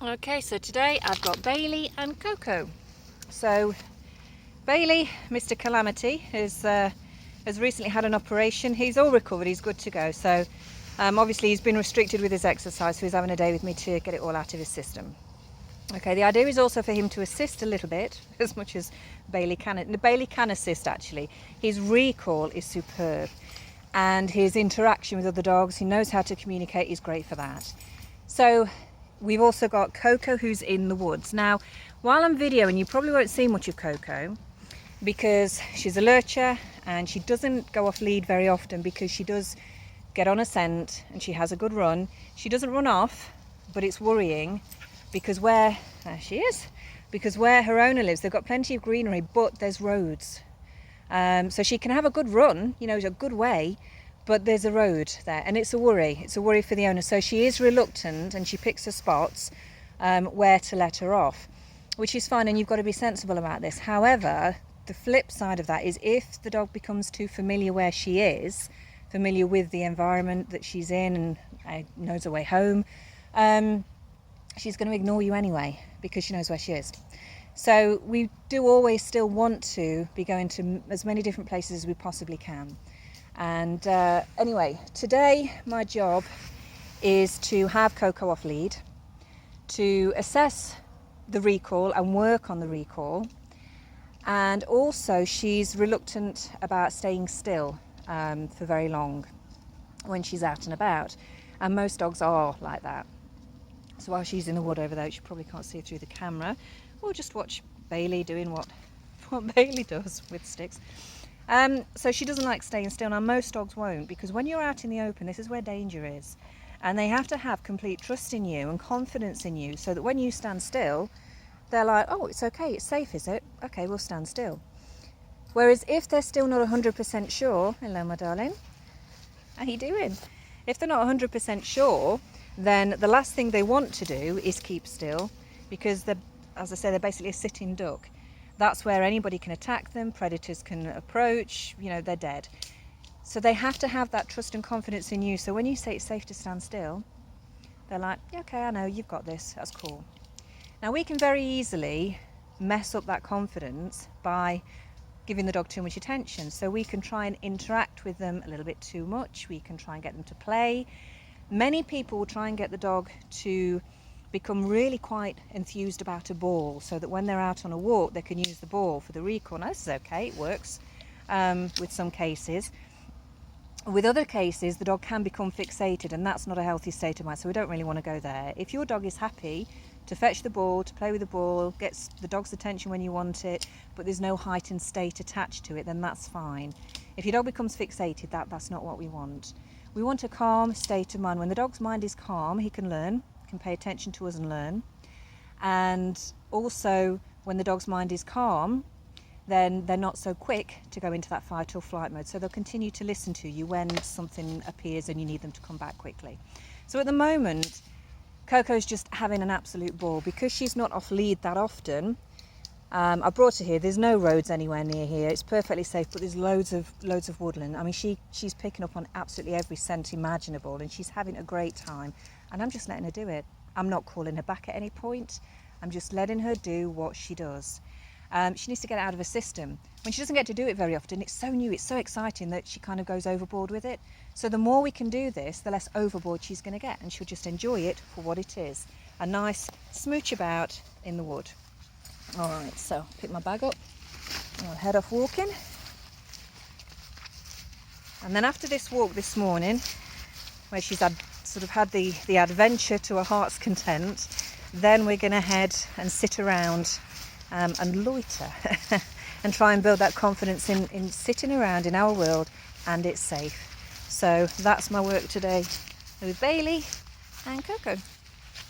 Okay, so today I've got Bailey and Coco. So Bailey, Mr. Calamity, has recently had an operation. He's all recovered, he's good to go. So obviously he's been restricted with his exercise, so he's having a day with me to get it all out of his system. Okay, the idea is also for him to assist a little bit, as much as Bailey can. Bailey can assist actually. His recall is superb, and his interaction with other dogs, he knows how to communicate, he's great for that. So we've also got Coco, who's in the woods. Now, while I'm videoing, you probably won't see much of Coco because she's a lurcher and she doesn't go off lead very often, because she does get on a scent and she has a good run. She doesn't run off, but it's worrying because there she is, because where her owner lives, they've got plenty of greenery, but there's roads. So she can have a good run, you know, a good way, but there's a road there, and it's a worry. It's a worry for the owner. So she is reluctant, and she picks her spots where to let her off, which is fine, and you've got to be sensible about this. However, the flip side of that is if the dog becomes too familiar where she is, familiar with the environment that she's in, and knows her way home, she's going to ignore you anyway because she knows where she is. So we do always still want to be going to as many different places as we possibly can. And anyway, today my job is to have Coco off lead, to assess the recall and work on the recall. And also she's reluctant about staying still for very long when she's out and about. And most dogs are like that. So while she's in the wood over there, which you probably can't see through the camera, we'll just watch Bailey doing what Bailey does with sticks. So she doesn't like staying still. Now most dogs won't, because when you're out in the open, this is where danger is, and they have to have complete trust in you and confidence in you, so that when you stand still, they're like, oh, it's okay, it's safe, is it? Okay, we'll stand still. Whereas if they're still not 100% sure, hello my darling, how you doing? If they're not 100% sure, then the last thing they want to do is keep still, because they're, as I say, they're basically a sitting duck. That's where anybody can attack them, predators can approach, you know, they're dead. So they have to have that trust and confidence in you. So when you say it's safe to stand still, they're like, yeah, okay, I know, you've got this, that's cool. Now we can very easily mess up that confidence by giving the dog too much attention. So we can try and interact with them a little bit too much. We can try and get them to play. Many people will try and get the dog to become really quite enthused about a ball, so that when they're out on a walk they can use the ball for the recall. Now this is okay, it works with some cases. With other cases the dog can become fixated, and that's not a healthy state of mind, so we don't really want to go there. If your dog is happy to fetch the ball, to play with the ball, gets the dog's attention when you want it, but there's no heightened state attached to it, then that's fine. If your dog becomes fixated, that's not what we want. We want a calm state of mind. When the dog's mind is calm, he can learn, can pay attention to us and learn. And also when the dog's mind is calm, then they're not so quick to go into that fight or flight mode, so they'll continue to listen to you when something appears and you need them to come back quickly. So at the moment Coco's just having an absolute ball because she's not off lead that often. I brought her here. There's no roads anywhere near here. It's perfectly safe, but there's loads of woodland. I mean, she's picking up on absolutely every scent imaginable, and she's having a great time. And I'm just letting her do it. I'm not calling her back at any point. I'm just letting her do what she does. She needs to get it out of her system. When she doesn't get to do it very often, it's so new, it's so exciting that she kind of goes overboard with it. So the more we can do this, the less overboard she's going to get, and she'll just enjoy it for what it is. A nice smooch about in the wood. All right, so pick my bag up and I'll head off walking. And then after this walk this morning, where she's had the adventure to her heart's content, then we're going to head and sit around and loiter and try and build that confidence in sitting around in our world, and it's safe. So that's my work today with Bailey and Coco.